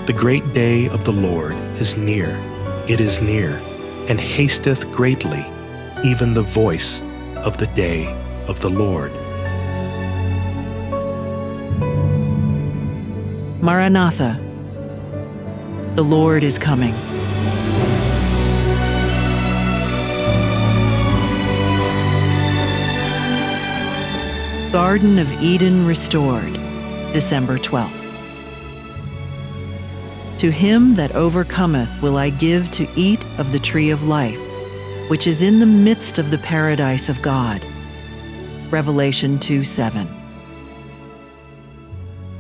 The great day of the Lord is near, it is near, and hasteth greatly, even the voice of the day of the Lord. Maranatha, the Lord is coming. Garden of Eden restored, December 12th. To him that overcometh will I give to eat of the tree of life, which is in the midst of the paradise of God. Revelation 2:7.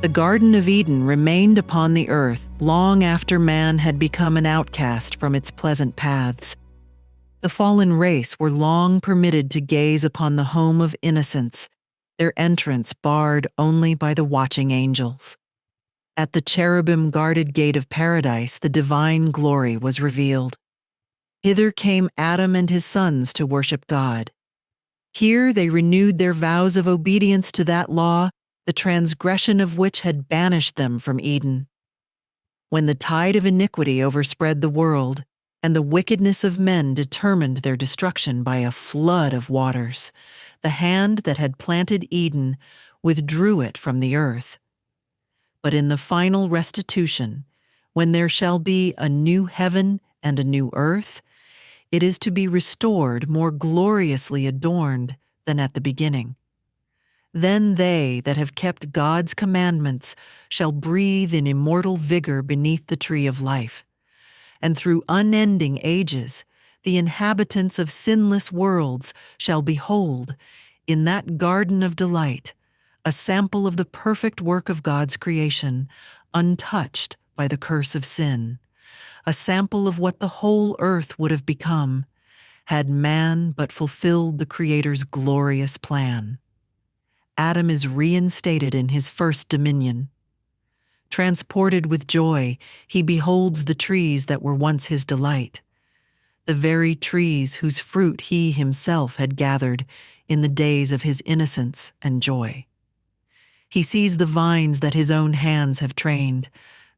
The Garden of Eden remained upon the earth long after man had become an outcast from its pleasant paths. The fallen race were long permitted to gaze upon the home of innocence, their entrance barred only by the watching angels. At the cherubim-guarded gate of paradise, the divine glory was revealed. Hither came Adam and his sons to worship God. Here they renewed their vows of obedience to that law, the transgression of which had banished them from Eden. When the tide of iniquity overspread the world, and the wickedness of men determined their destruction by a flood of waters, the hand that had planted Eden withdrew it from the earth. But in the final restitution, when there shall be a new heaven and a new earth, it is to be restored more gloriously adorned than at the beginning. Then they that have kept God's commandments shall breathe in immortal vigor beneath the tree of life. And through unending ages, the inhabitants of sinless worlds shall behold, in that garden of delight, a sample of the perfect work of God's creation, untouched by the curse of sin, a sample of what the whole earth would have become, had man but fulfilled the Creator's glorious plan. Adam is reinstated in his first dominion. Transported with joy, he beholds the trees that were once his delight, the very trees whose fruit he himself had gathered in the days of his innocence and joy. He sees the vines that his own hands have trained,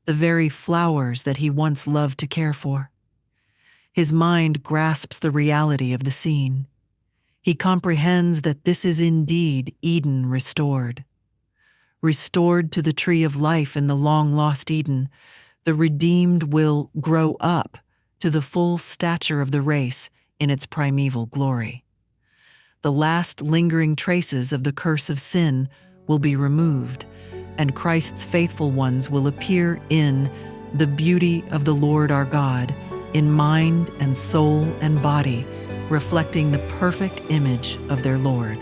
the very flowers that he once loved to care for. His mind grasps the reality of the scene. He comprehends that this is indeed Eden restored. Restored to the tree of life in the long-lost Eden, the redeemed will grow up to the full stature of the race in its primeval glory. The last lingering traces of the curse of sin will be removed, and Christ's faithful ones will appear in the beauty of the Lord our God, in mind and soul and body, reflecting the perfect image of their Lord.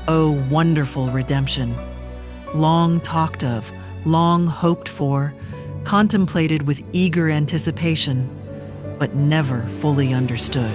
O wonderful redemption, long talked of, long hoped for, contemplated with eager anticipation, but never fully understood.